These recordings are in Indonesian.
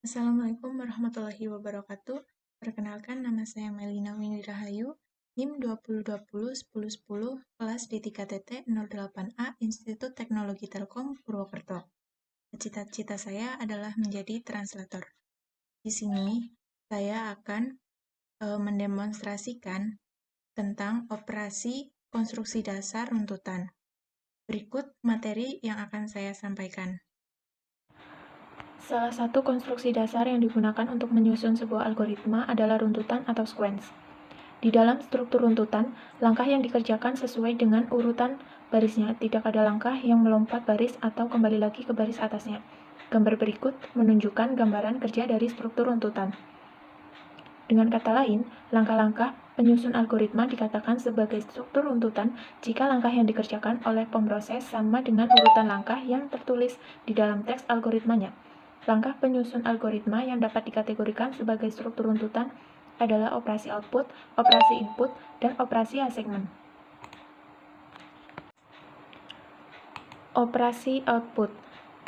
Assalamualaikum warahmatullahi wabarakatuh. Perkenalkan, nama saya Melina Windy Rahayu, NIM 2020-1010, kelas D3TT 08A, Institut Teknologi Telkom, Purwokerto. Cita-cita saya adalah menjadi translator. Di sini, saya akan mendemonstrasikan tentang operasi konstruksi dasar runtutan. Berikut materi yang akan saya sampaikan. Salah satu konstruksi dasar yang digunakan untuk menyusun sebuah algoritma adalah runtutan atau sequence. Di dalam struktur runtutan, langkah yang dikerjakan sesuai dengan urutan barisnya, tidak ada langkah yang melompat baris atau kembali lagi ke baris atasnya. Gambar berikut menunjukkan gambaran kerja dari struktur runtutan. Dengan kata lain, langkah-langkah penyusun algoritma dikatakan sebagai struktur runtutan jika langkah yang dikerjakan oleh pemroses sama dengan urutan langkah yang tertulis di dalam teks algoritmanya. Langkah penyusun algoritma yang dapat dikategorikan sebagai struktur runtutan adalah operasi output, operasi input, dan operasi assignment. Operasi output.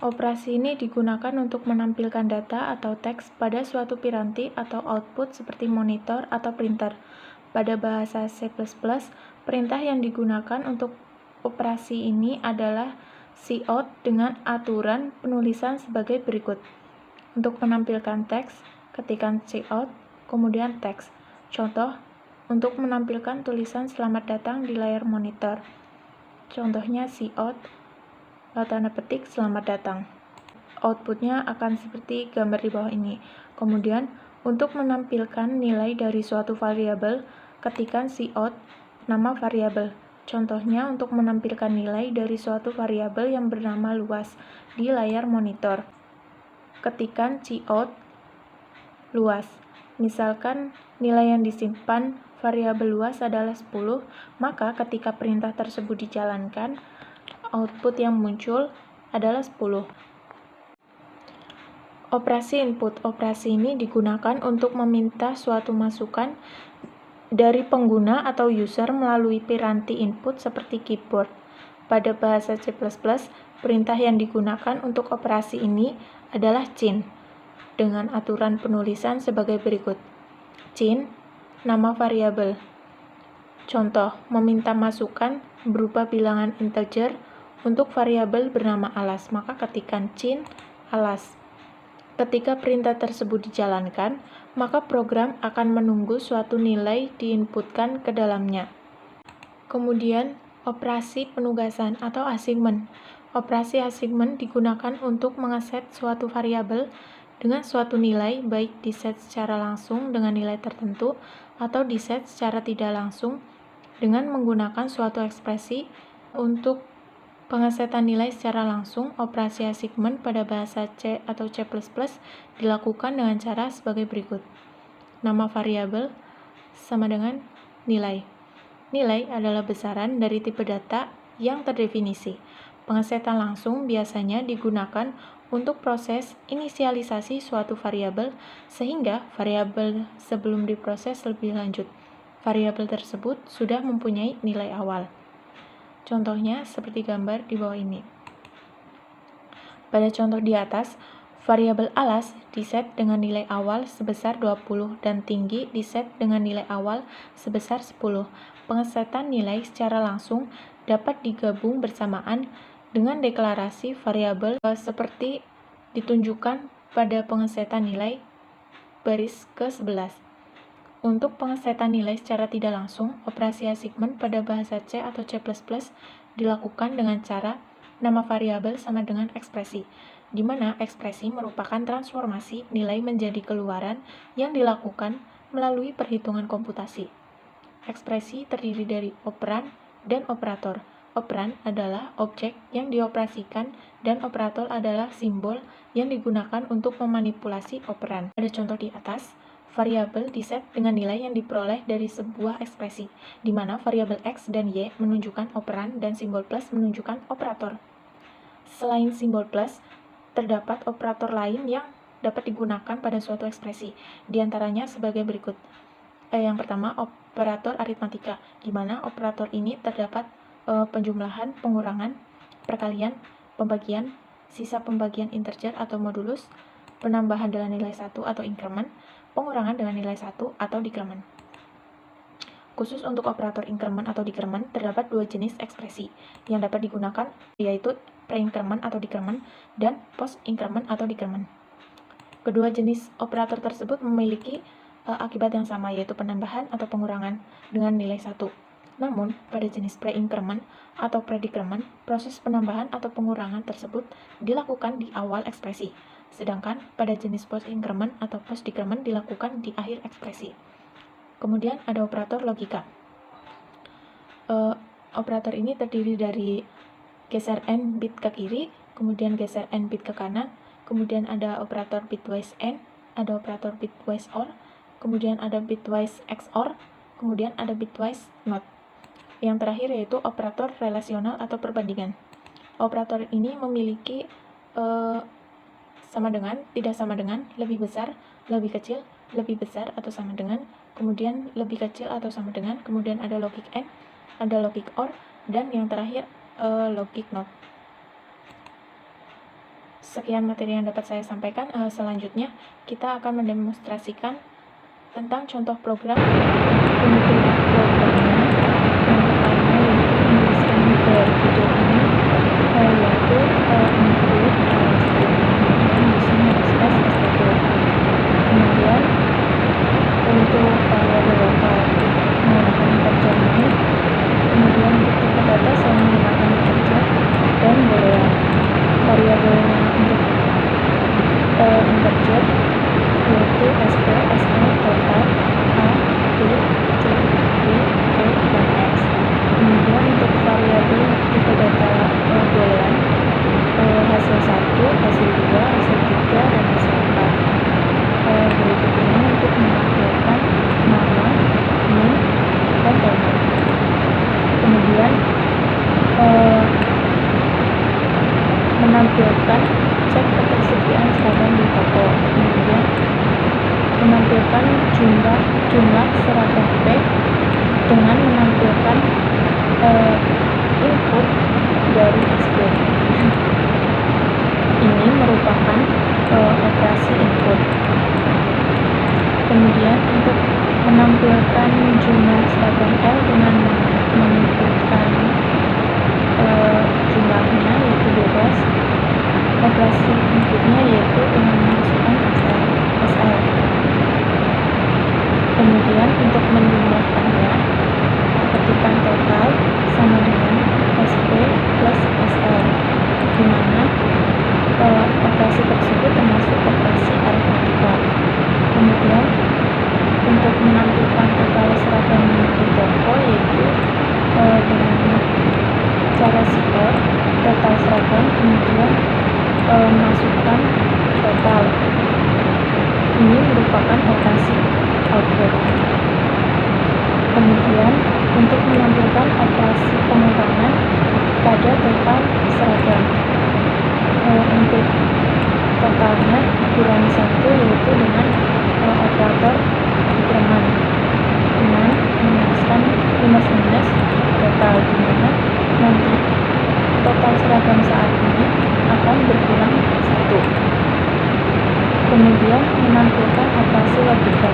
Operasi ini digunakan untuk menampilkan data atau teks pada suatu piranti atau output seperti monitor atau printer. Pada bahasa C++, perintah yang digunakan untuk operasi ini adalah cout dengan aturan penulisan sebagai berikut. Untuk menampilkan teks, ketikkan cout, kemudian teks. Contoh, untuk menampilkan tulisan selamat datang di layar monitor. Contohnya cout, tanda petik selamat datang. Outputnya akan seperti gambar di bawah ini. Kemudian, untuk menampilkan nilai dari suatu variabel, ketikkan cout nama variabel. Contohnya, untuk menampilkan nilai dari suatu variabel yang bernama luas di layar monitor. Ketikkan cout luas. Misalkan nilai yang disimpan variabel luas adalah 10, maka ketika perintah tersebut dijalankan, output yang muncul adalah 10. Operasi input. Operasi ini digunakan untuk meminta suatu masukan dari pengguna atau user melalui piranti input seperti keyboard. Pada bahasa C++, perintah yang digunakan untuk operasi ini adalah cin, dengan aturan penulisan sebagai berikut. Cin, nama variabel. Contoh, meminta masukan berupa bilangan integer untuk variabel bernama alas, maka ketikkan cin alas. Ketika perintah tersebut dijalankan, maka program akan menunggu suatu nilai diinputkan ke dalamnya. Kemudian, operasi penugasan atau assignment. Operasi assignment digunakan untuk mengaset suatu variabel dengan suatu nilai, baik diset secara langsung dengan nilai tertentu atau diset secara tidak langsung dengan menggunakan suatu ekspresi. Untuk pengesetan nilai secara langsung, operasi assignment pada bahasa C atau C++ dilakukan dengan cara sebagai berikut. Nama variabel sama dengan nilai. Nilai adalah besaran dari tipe data yang terdefinisi. Pengesetan langsung biasanya digunakan untuk proses inisialisasi suatu variabel sehingga variabel sebelum diproses lebih lanjut, variabel tersebut sudah mempunyai nilai awal. Contohnya seperti gambar di bawah ini. Pada contoh di atas, variabel alas diset dengan nilai awal sebesar 20 dan tinggi diset dengan nilai awal sebesar 10. Pengesetan nilai secara langsung dapat digabung bersamaan dengan deklarasi variabel seperti ditunjukkan pada pengesetan nilai baris ke-11. Untuk pengesetan nilai secara tidak langsung, operasi assignment pada bahasa C atau C++ dilakukan dengan cara nama variabel sama dengan ekspresi, di mana ekspresi merupakan transformasi nilai menjadi keluaran yang dilakukan melalui perhitungan komputasi. Ekspresi terdiri dari operan dan operator. Operan adalah objek yang dioperasikan dan operator adalah simbol yang digunakan untuk memanipulasi operan. Pada contoh di atas, variabel diset dengan nilai yang diperoleh dari sebuah ekspresi, di mana variabel X dan Y menunjukkan operan dan simbol plus menunjukkan operator. Selain simbol plus, terdapat operator lain yang dapat digunakan pada suatu ekspresi, di antaranya sebagai berikut. Yang pertama, operator aritmatika, di mana operator ini terdapat penjumlahan, pengurangan, perkalian, pembagian, sisa pembagian integer atau modulus, penambahan dengan nilai 1 atau increment, pengurangan dengan nilai 1 atau decrement. Khusus untuk operator increment atau decrement, terdapat dua jenis ekspresi yang dapat digunakan, yaitu pre-increment atau decrement dan post-increment atau decrement. Kedua jenis operator tersebut memiliki akibat yang sama, yaitu penambahan atau pengurangan dengan nilai 1. Namun, pada jenis pre-increment atau pre-decrement, proses penambahan atau pengurangan tersebut dilakukan di awal ekspresi, sedangkan pada jenis post-increment atau post-decrement dilakukan di akhir ekspresi. Kemudian ada operator logika. Operator ini terdiri dari geser N bit ke kiri, kemudian geser N bit ke kanan, kemudian ada operator bitwise AND, ada operator bitwise OR, kemudian ada bitwise XOR, kemudian ada bitwise NOT. Yang terakhir yaitu operator relasional atau perbandingan. Operator ini memiliki sama dengan, tidak sama dengan, lebih besar, lebih kecil, lebih besar atau sama dengan, kemudian lebih kecil atau sama dengan, kemudian ada logic AND, ada logic OR, dan yang terakhir logic NOT. Sekian materi yang dapat saya sampaikan. Selanjutnya kita akan mendemonstrasikan tentang contoh program pembuatan programnya. Yang pertama yaitu menuliskan dari video ini yaitu include kemudian using express STP. Kemudian untuk variabel lokal menggunakan integer ini, kemudian untuk tipe data saya menggunakan integer dan boolean. Variabelnya untuk integer yaitu sp, sl, total, a, b, c, d, e, dan x. Kemudian untuk variabel tipe data boolean hasil 1, hasil 2, hasil 3, dan hasil 4. Berikut ini untuk menampilkan nama, name, dan element. Kemudian menampilkan cek ketersediaan seragam di toko, kemudian menampilkan jumlah seragam P dengan menampilkan input dari SP. Ini merupakan operasi input. Kemudian untuk menampilkan jumlah seragam L dengan menginputkan jumlahnya yaitu bebas, operasi inputnya yaitu dengan memasukkan SL. Kemudian untuk menjumlahkannya, ketikkan total sama dengan SP plus SL, di mana operasi tersebut termasuk operasi aritmatika. Kemudian untuk menampilkan total seragam di toko yaitu dengan cara support total seragam, kemudian masukkan total. Ini merupakan operasi output. Kemudian untuk menampilkan operasi pengurangan pada total seragam, untuk totalnya dikurangi 1 yaitu dengan operator decrement dengan menuliskan minus total, di mana nanti total seragam saat ini akan berkurang 1. Kemudian menampilkan operasi logika,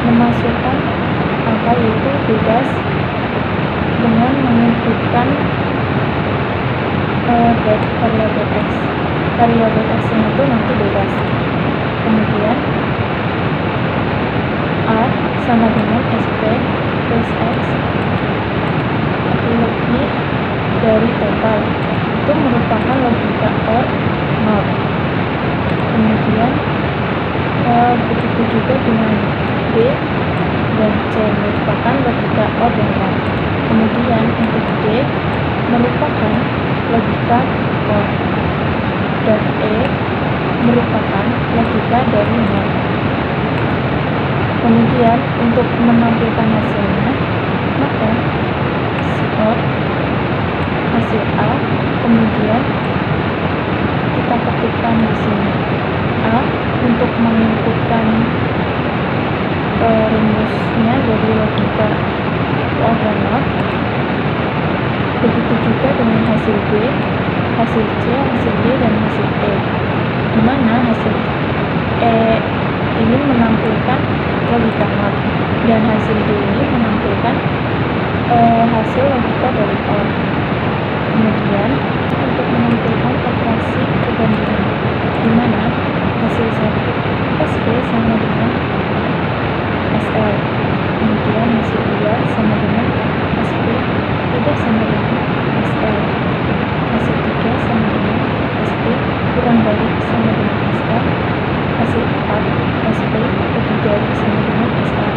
memasukkan angka yaitu bebas dengan menginputkan dari variabel x. Variabel x itu nanti bebas. Kemudian a sama dengan sp plus x lebih dari total, itu merupakan logika OR NOT. Kemudian begitu juga dengan B dan C merupakan logika OR dan NOT. Kemudian untuk D merupakan logika OR dan E merupakan logika dari NOT. Kemudian untuk menampilkan hasilnya, maka si OR hasil A, kemudian kita ketikkan di sini A untuk menginputkan rumusnya dari logika OR dan NOT. Begitu juga dengan hasil B, hasil C, hasil D, dan hasil E, di mana hasil E ini menampilkan logika not, dan hasil D ini menampilkan hasil logika dari OR. Kemudian untuk menampilkan operasi perbandingan, di mana hasil 1 SP sama dengan SL, kemudian hasil 2 sama dengan SP tidak sama dengan SL, hasil 3 sama dengan SP kurang dari sama dengan SL, hasil 4 SP lebih dari sama dengan SL.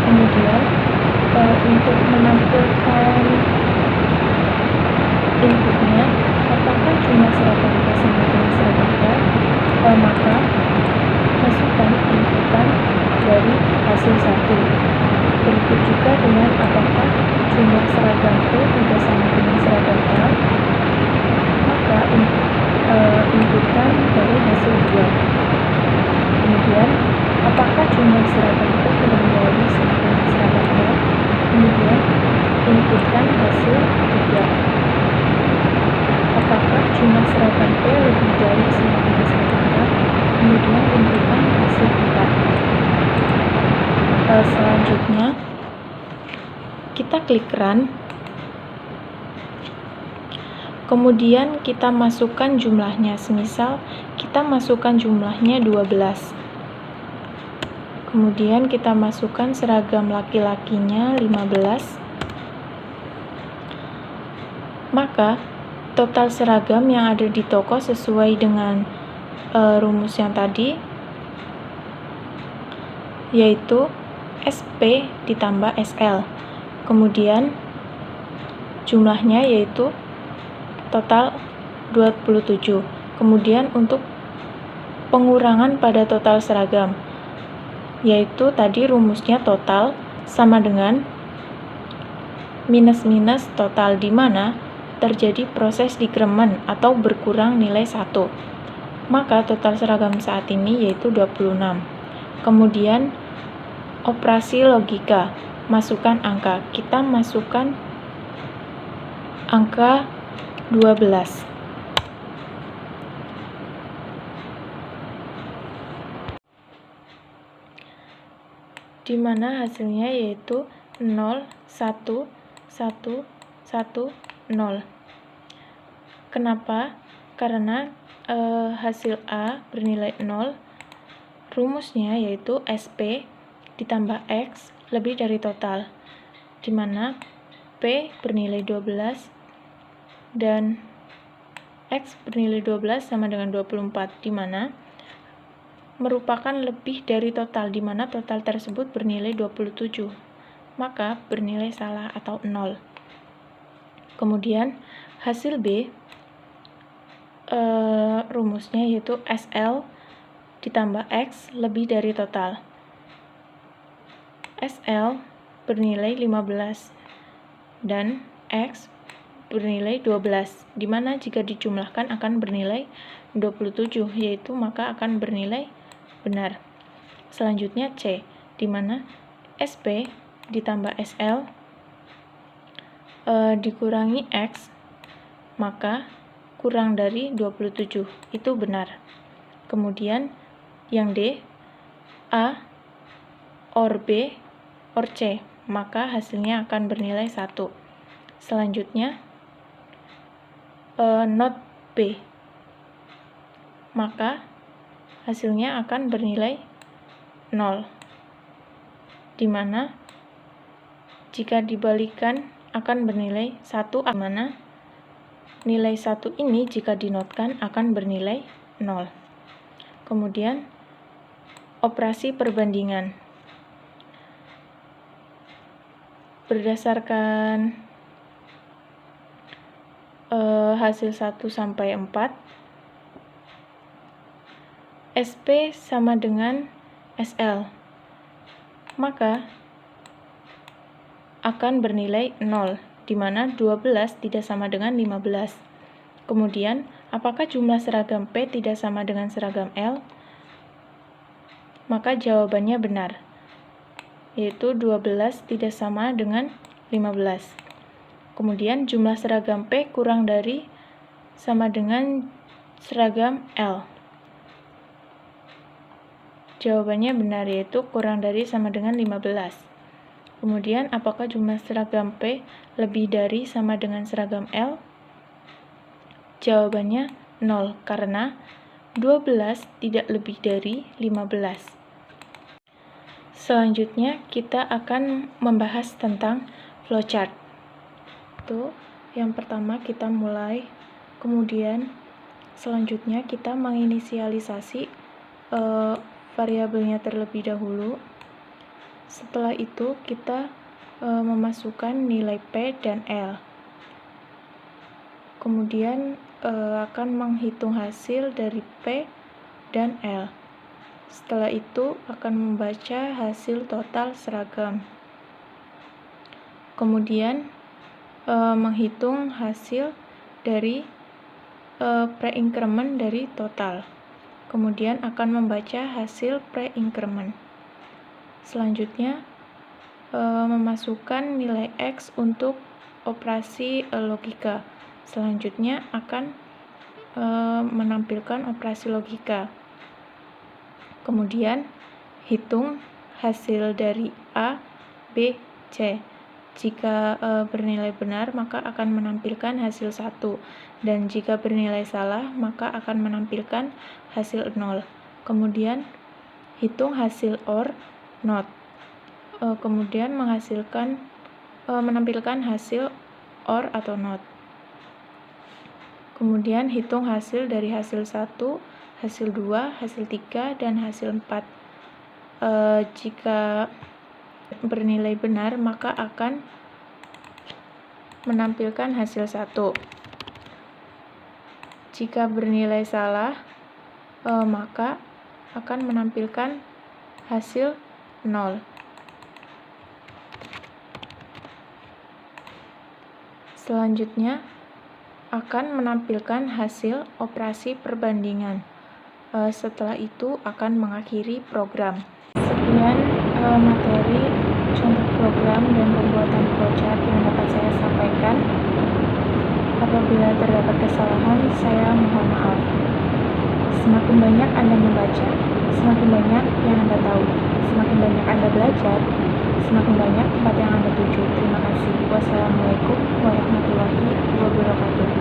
Kemudian untuk menampilkan inputnya, apakah jumlah seragam P sama dengan seragam L, maka masukkan inputan dari hasil 1. Berikut juga dengan apakah jumlah seragam P tidak sama dengan seragam L, maka inputan dari hasil 2. Kemudian apakah jumlah seragam P kurang dari sama dengan seragam L, kemudian inputkan hasil 3. Apakah jumlah seragam P lebih dari sama dengan seragam L, kemudian inputkan hasil 4. Selanjutnya kita klik run, kemudian kita masukkan jumlahnya. Semisal kita masukkan jumlahnya 12, kemudian kita masukkan seragam laki-lakinya 15, maka total seragam yang ada di toko sesuai dengan rumus yang tadi, yaitu SP ditambah SL. Kemudian jumlahnya yaitu total 27. Kemudian untuk pengurangan pada total seragam, yaitu tadi rumusnya total sama dengan minus-minus total, di mana terjadi proses decrement atau berkurang nilai 1. Maka total seragam saat ini yaitu 26. Kemudian operasi logika, masukkan angka. Kita masukkan angka 12. Di mana hasilnya yaitu 0, 1, 1, 1, 0. Kenapa? Karena hasil A bernilai 0, rumusnya yaitu SP ditambah X lebih dari total, di mana P bernilai 12 dan X bernilai 12 sama dengan 24, di mana merupakan lebih dari total, di mana total tersebut bernilai 27, maka bernilai salah atau 0. Kemudian hasil B, rumusnya yaitu SL ditambah X lebih dari total. SL bernilai 15 dan X bernilai 12, di mana jika dijumlahkan akan bernilai 27, yaitu maka akan bernilai benar. Selanjutnya C, di mana SP ditambah SL dikurangi X, maka kurang dari 27, itu benar. Kemudian yang D, A or B or C, maka hasilnya akan bernilai 1. Selanjutnya not B, maka hasilnya akan bernilai 0, di mana jika dibalikan akan bernilai 1, di mana nilai 1 ini jika dinotkan akan bernilai 0. Kemudian operasi perbandingan. Berdasarkan hasil 1 sampai 4, SP sama dengan SL, maka akan bernilai 0, di mana 12 tidak sama dengan 15. Kemudian, apakah jumlah seragam P tidak sama dengan seragam L? Maka jawabannya benar, yaitu 12 tidak sama dengan 15. Kemudian jumlah seragam P kurang dari sama dengan seragam L. Jawabannya benar, yaitu kurang dari sama dengan 15. Kemudian, apakah jumlah seragam P lebih dari sama dengan seragam L? Jawabannya 0, karena 12 tidak lebih dari 15. Selanjutnya, kita akan membahas tentang flowchart. Yang pertama kita mulai, kemudian selanjutnya kita menginisialisasi variabelnya terlebih dahulu. Setelah itu kita memasukkan nilai P dan L. Kemudian akan menghitung hasil dari P dan L. Setelah itu akan membaca hasil total seragam. Kemudian menghitung hasil dari pre-increment dari total. Kemudian akan membaca hasil pre-increment. Selanjutnya memasukkan nilai X untuk operasi logika. Selanjutnya akan menampilkan operasi logika. Kemudian hitung hasil dari A, B, C. Jika bernilai benar, maka akan menampilkan hasil 1. Dan jika bernilai salah, maka akan menampilkan hasil 0. Kemudian hitung hasil OR, NOT. Kemudian menampilkan hasil OR atau NOT. Kemudian hitung hasil dari hasil 1, hasil 2, hasil 3, dan hasil 4. Jika bernilai benar, maka akan menampilkan hasil 1. Jika bernilai salah, maka akan menampilkan hasil 0. Selanjutnya akan menampilkan hasil operasi perbandingan. Setelah itu akan mengakhiri program. Sekian materi contoh program dan pembuatan flowchart yang dapat saya sampaikan. Apabila terdapat kesalahan, saya mohon maaf. Semakin banyak Anda membaca, semakin banyak yang Anda tahu. Semakin banyak Anda belajar, semakin banyak tempat yang Anda tuju. Terima kasih. Wassalamualaikum warahmatullahi wabarakatuh.